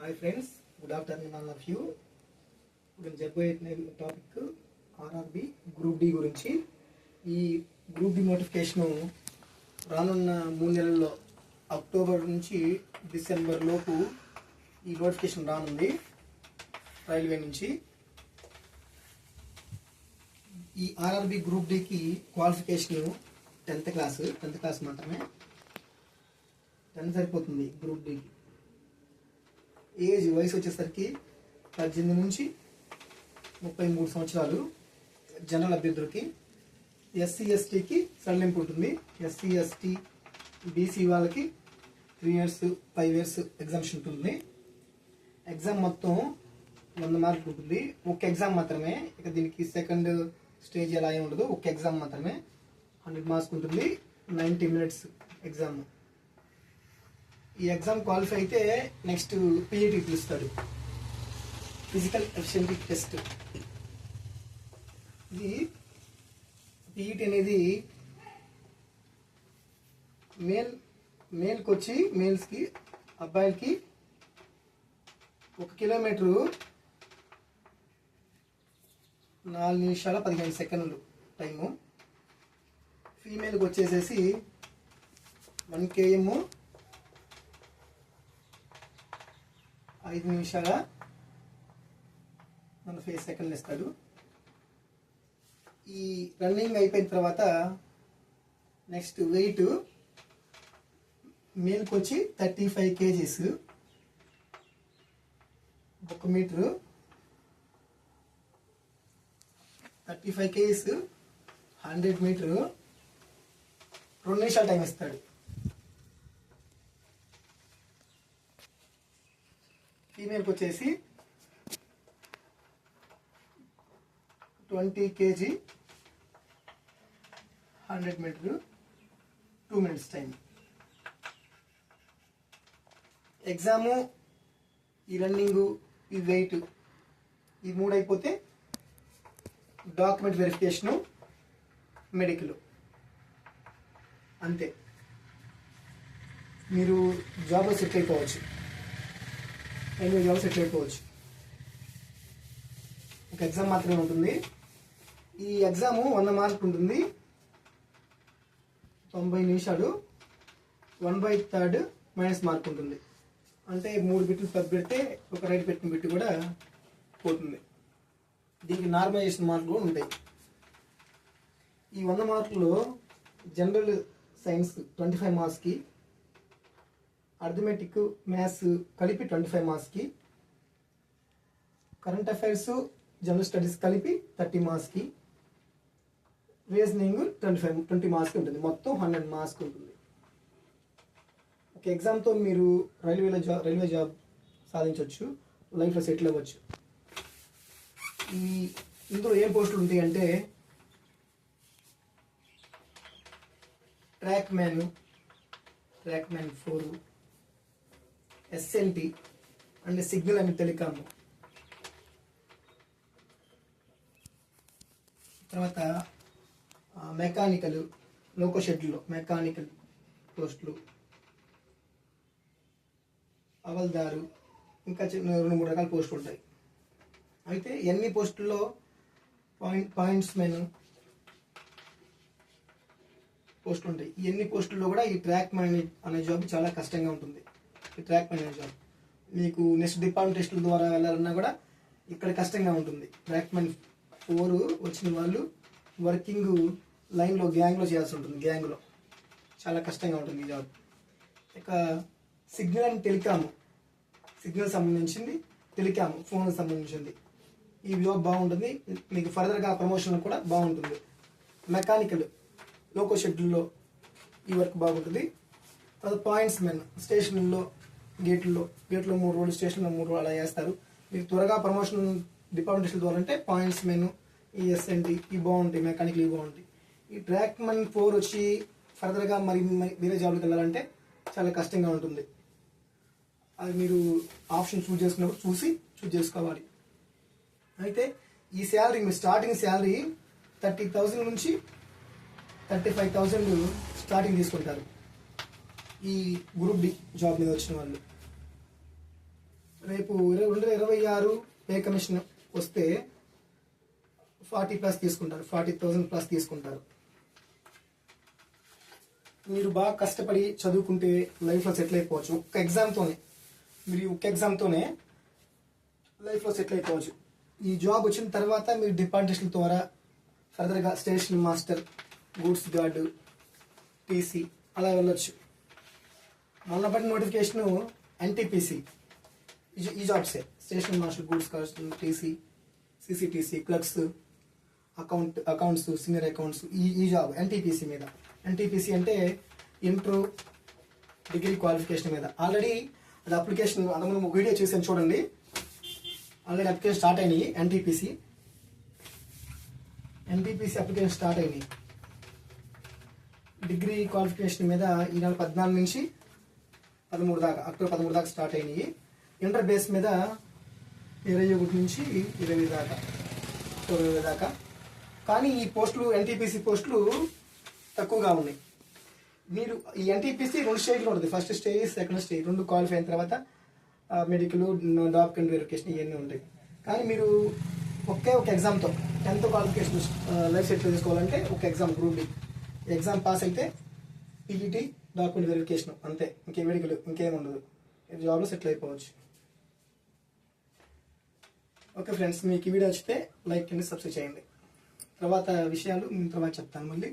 Hi friends, good afternoon all of you. ఇప్పుడు చెప్పబోయే topic RRB group D గురించి. ఈ గ్రూప్ డి నోటిఫికేషను రానున్న 3 నెలల్లో అక్టోబర్ నుంచి డిసెంబర్ లోపు ఈ నోటిఫికేషన్ రానుంది రైల్వే నుంచి. ఈ ఆర్ఆర్బి గ్రూప్ డికి క్వాలిఫికేషన్ 10th క్లాస్ మాత్రమే. 10 సరిపోతుంది గ్రూప్ డికి. వయసు వచ్చేసరికి 18 నుంచి 33 సంవత్సరాలు జనరల్ అభ్యర్థులకి. ఎస్సీ ఎస్టీకి సడలింపు ఉంటుంది. ఎస్సీ ఎస్టీ బీసీ వాళ్ళకి 3 years 5 years ఎగ్జామ్షన్ ఉంటుంది. ఎగ్జామ్ మొత్తం 100 మార్కులు ఉంటుంది. ఒక ఎగ్జామ్ మాత్రమే. ఇక దీనికి సెకండ్ స్టేజ్ ఎలా ఏమి ఉండదు. ఒక ఎగ్జామ్ మాత్రమే 100 మార్క్స్ ఉంటుంది. 90 minutes ఎగ్జామ్. ఈ ఎగ్జామ్ క్వాలిఫై అయితే నెక్స్ట్ పీఈటీ పిలుస్తాడు, ఫిజికల్ ఎఫిషియన్సీ టెస్ట్. ఇది పీఈటీ అనేది మేల్కి వచ్చి మేల్స్కి అబ్బాయిలకి 1 kilometer 4 నిమిషాల 15 seconds టైము. ఫీమేల్కి వచ్చేసేసి 1 km 5 నిమిషాల 45 seconds ఇస్తాడు. ఈ రన్నింగ్ అయిపోయిన తర్వాత నెక్స్ట్ వెయిట్ మేల్కి వచ్చి 35 kgs, 1 meter 35 kgs 100 meter 2 నిమిషాల టైం ఇస్తాడు. ఫీమేల్కి వచ్చేసి 20 kg 100 meter 2 minutes time. Exam, ఈ రన్నింగు, ఈ వెయిట్, ఈ 3 అయిపోతే డాక్యుమెంట్ వెరిఫికేషను, మెడికల్. అంతే, మీరు జాబ్లో సెట్ అయిపోవచ్చు. జాబ్ సెట్ అయిపోవచ్చు. ఒక ఎగ్జామ్ మాత్రమే ఉంటుంది. ఈ ఎగ్జాము 100 మార్కులు ఉంటుంది. 90 నిమిషాలు. 1/3 మైనస్ మార్క్ ఉంటుంది. అంటే 3 బిట్లు తప్పు పెడితే ఒక రైట్ పెట్టిన బిట్టు కూడా పోతుంది. దీనికి నార్మలైజేషన్ మార్కులు కూడా ఉంటాయి. ఈ 100 మార్కుల్లో జనరల్ సైన్స్ 25 మార్క్స్కి, అర్థమెటిక్, మ్యాథ్స్ కలిపి 25 మార్క్స్కి, కరెంట్ అఫైర్స్, జనరల్ స్టడీస్ కలిపి 30 మార్క్స్కి, రీజనింగ్ 20 మార్క్స్కి ఉంటుంది. మొత్తం 100 మార్క్స్ ఉంటుంది. ఒక ఎగ్జామ్తో మీరు రైల్వే జాబ్ సాధించవచ్చు, లైఫ్లో సెటిల్ అవ్వచ్చు. ఇందులో ఏం పోస్టులు ఉంటాయి అంటే track man 4, SLT and signal and telecom. తర్వాత మెకానికల్, లోకో షెడ్యూల్లో మెకానికల్ పోస్టులు, అవల్దారు, ఇంకా 2-3 రకాల పోస్టులు ఉంటాయి. అయితే ఎన్ని పోస్టుల్లో పాయింట్స్ మెన్ పోస్టులు ఉంటాయి. ఎన్ని పోస్టుల్లో కూడా ఈ ట్రాక్ మ్యాన్ అనే జాబ్ చాలా కష్టంగా ఉంటుంది. ఈ ట్రాక్ మ్యాన్ అనే జాబ్ మీకు నెక్స్ట్ డిపార్ట్మెంట్ టెస్టుల ద్వారా వెళ్ళాలన్నా కూడా ఇక్కడ కష్టంగా ఉంటుంది. ట్రాక్ మ్యాన్ 4 వచ్చిన వాళ్ళు వర్కింగ్ లైన్లో గ్యాంగ్లో చేయాల్సి ఉంటుంది. గ్యాంగ్లో చాలా కష్టంగా ఉంటుంది ఈ జాబ్. ఇక సిగ్నల్ అండ్ టెలికామ్, సిగ్నల్ సంబంధించింది, టెలికామ్ ఫోన్కి సంబంధించింది. ఈ జాబ్ బాగుంటుంది. మీకు ఫర్దర్గా ప్రమోషన్ కూడా బాగుంటుంది. మెకానికల్, లోకో షెడ్యూల్లో ఈ వర్క్ బాగుంటుంది. తర్వాత పాయింట్స్ మెన్, స్టేషన్లో గేట్లో 3 రోజులు, స్టేషన్లో 3 రోజులు అలా చేస్తారు. మీకు త్వరగా ప్రమోషన్ డిపార్ట్మెంట్ ద్వారా అంటే పాయింట్స్ మెన్, ఈ ఎస్ఎన్టీ ఇవి బాగుంటాయి. మెకానికల్ ఇవి బాగుంటాయి. ఈ ట్రాక్ మెన్ 4 వచ్చి ఫర్దర్గా మరి వేరే జాబ్లకు వెళ్ళాలంటే చాలా కష్టంగా ఉంటుంది. అది మీరు ఆప్షన్ చూజ్ చేసుకున్నప్పుడు చూజ్ చేసుకోవాలి. అయితే ఈ శాలరీ, మీ స్టార్టింగ్ శాలరీ 30,000 నుంచి 35,000 స్టార్టింగ్ తీసుకుంటారు ఈ గ్రూప్ డి జాబ్ మీద వచ్చిన వాళ్ళు. రేపు 2026 పే కమిషన్ వస్తే 40+ తీసుకుంటారు, 40,000+ తీసుకుంటారు. మీరు బాగా కష్టపడి చదువుకుంటే లైఫ్లో సెటిల్ అయిపోవచ్చు. ఒక్క ఎగ్జామ్తోనే లైఫ్లో సెటిల్ అయిపోవచ్చు. ఈ జాబ్ వచ్చిన తర్వాత మీరు డిపార్ట్మెంట్ల ద్వారా ఫర్దర్గా station master, goods guard, TC అలా వెళ్ళొచ్చు. మొన్న పడిన నోటిఫికేషను NTPC ఈ జాబ్సే, station master, goods guard, TC, CCTC, clerks, accounts, senior accounts, ఈ జాబ్ NTPC మీద. NTPC అంటే ఇంటర్ డిగ్రీ క్వాలిఫికేషన్ మీద. ఆల్రెడీ అది అప్లికేషన్ అంతకుముందు వీడియో చేసాను చూడండి. ఆల్రెడీ అప్లికేషన్ స్టార్ట్ అయినాయి. NTPC అప్లికేషన్ స్టార్ట్ అయినాయి. డిగ్రీ క్వాలిఫికేషన్ మీద ఈ నెల 14 నుంచి 13 దాకా, అక్టోబర్ 13 దాకా స్టార్ట్ అయినాయి. ఇంటర్ బేస్ మీద 21 నుంచి 20 దాకా, అక్టోబర్ 20 దాకా. కానీ ఈ పోస్టులు NTPC పోస్టులు తక్కువగా ఉన్నాయి. మీరు ఈ NTPC 2 స్టేజ్లో ఉంటుంది. First stage, second stage, 2 qualify అయిన తర్వాత మెడికల్, డాక్యుమెంట్ వెరిఫికేషన్ ఇవన్నీ ఉంటాయి. కానీ మీరు ఒక ఎగ్జామ్తో 10th క్వాలిఫికేషన్ లైఫ్ సెటిల్ చేసుకోవాలంటే ఒక exam, group D exam pass అయితే PET, డాక్యుమెంట్ వెరిఫికేషన్ అంతే, ఇంకే మెడికల్ ఇంకేం ఉండదు. జాబ్లో సెటిల్ అయిపోవచ్చు. ఓకే ఫ్రెండ్స్, మీకు ఈ వీడియో వచ్చితే లైక్ చేయండి, సబ్స్క్రైబ్ చేయండి. తర్వాత విషయాలు తర్వాత చెప్తాను మళ్ళీ.